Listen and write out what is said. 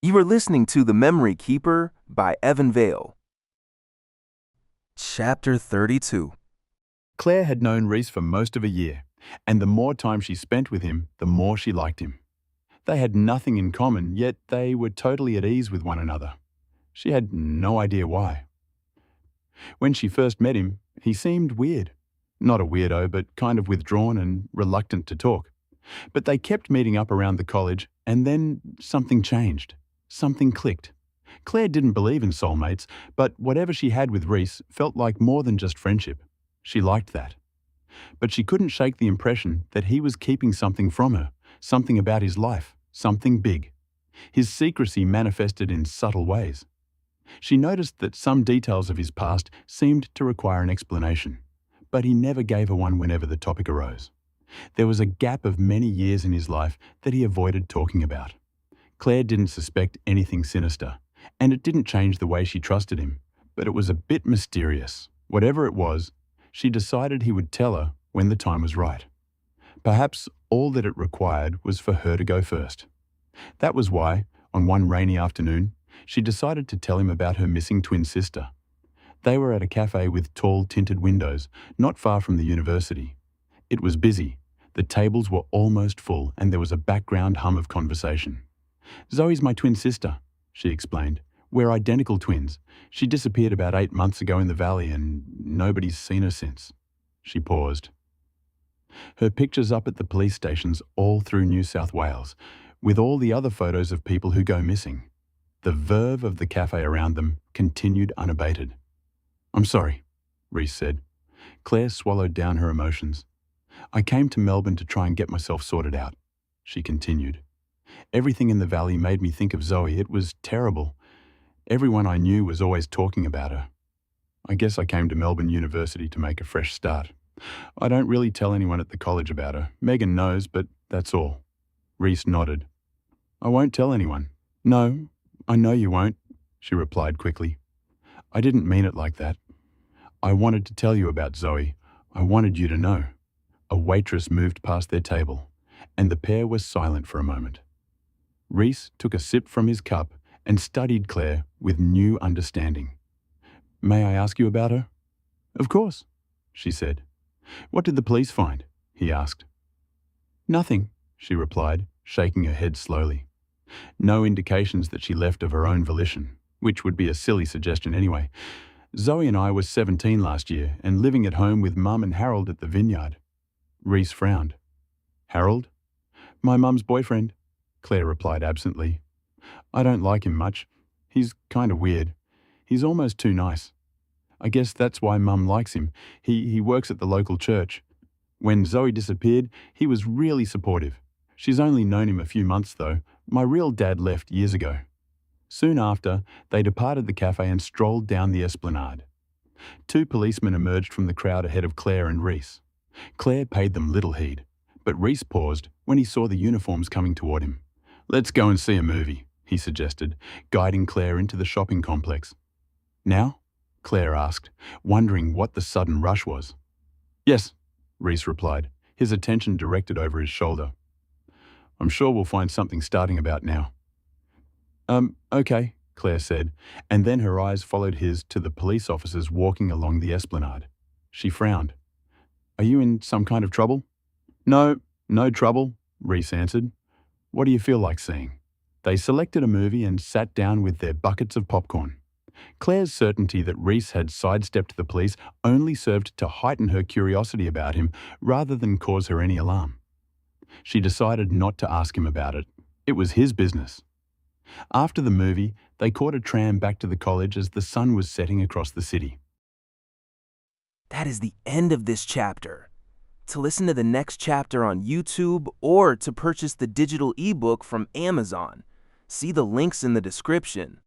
You are listening to The Memory Keeper by Evan Vaile. Chapter 32. Claire had known Reece for most of a year, and the more time she spent with him, the more she liked him. They had nothing in common, yet they were totally at ease with one another. She had no idea why. When she first met him, he seemed weird. Not a weirdo, but kind of withdrawn and reluctant to talk. But they kept meeting up around the college, and then something changed. Something clicked. Claire didn't believe in soulmates, but whatever she had with Reece felt like more than just friendship. She liked that. But she couldn't shake the impression that he was keeping something from her, something about his life, something big. His secrecy manifested in subtle ways. She noticed that some details of his past seemed to require an explanation, but he never gave her one whenever the topic arose. There was a gap of many years in his life that he avoided talking about. Claire didn't suspect anything sinister, and it didn't change the way she trusted him, but it was a bit mysterious. Whatever it was, she decided he would tell her when the time was right. Perhaps all that it required was for her to go first. That was why, on one rainy afternoon, she decided to tell him about her missing twin sister. They were at a cafe with tall tinted windows, not far from the university. It was busy. The tables were almost full, and there was a background hum of conversation. "Zoe's my twin sister," she explained. "We're identical twins. She disappeared about 8 months ago in the valley, and nobody's seen her since." She paused. Her pictures up at the police stations all through New South Wales, with all the other photos of people who go missing. The verve of the cafe around them continued unabated. "I'm sorry," Reece said. Claire swallowed down her emotions. "I came to Melbourne to try and get myself sorted out," she continued. "Everything in the valley made me think of Zoe. It was terrible. Everyone I knew was always talking about her. I guess I came to Melbourne University to make a fresh start. I don't really tell anyone at the college about her. Megan knows, but that's all." Reece nodded. "I won't tell anyone." "No, I know you won't," she replied quickly. "I didn't mean it like that. I wanted to tell you about Zoe. I wanted you to know." A waitress moved past their table, and the pair were silent for a moment. Reece took a sip from his cup and studied Claire with new understanding. "May I ask you about her?" "Of course," she said. "What did the police find?" he asked. "Nothing," she replied, shaking her head slowly. No indications that she left of her own volition, which would be a silly suggestion anyway. "Zoe and I were 17 last year and living at home with Mum and Harold at the vineyard." Reece frowned. "Harold?" "My mum's boyfriend," Claire replied absently. "I don't like him much. He's kind of weird. He's almost too nice. I guess that's why Mum likes him. He works at the local church. When Zoe disappeared, he was really supportive. She's only known him a few months though. My real dad left years ago." Soon after, they departed the cafe and strolled down the esplanade. 2 policemen emerged from the crowd ahead of Claire and Reece. Claire paid them little heed, but Reece paused when he saw the uniforms coming toward him. "Let's go and see a movie," he suggested, guiding Claire into the shopping complex. "Now?" Claire asked, wondering what the sudden rush was. "Yes," Reece replied, his attention directed over his shoulder. "I'm sure we'll find something starting about now." Okay," Claire said, and then her eyes followed his to the police officers walking along the esplanade. She frowned. "Are you in some kind of trouble?" "No, no trouble," Reece answered. "What do you feel like seeing?" They selected a movie and sat down with their buckets of popcorn. Claire's certainty that Reece had sidestepped the police only served to heighten her curiosity about him rather than cause her any alarm. She decided not to ask him about it. It was his business. After the movie, they caught a tram back to the college as the sun was setting across the city. That is the end of this chapter. To listen to the next chapter on YouTube or to purchase the digital ebook from Amazon, see the links in the description.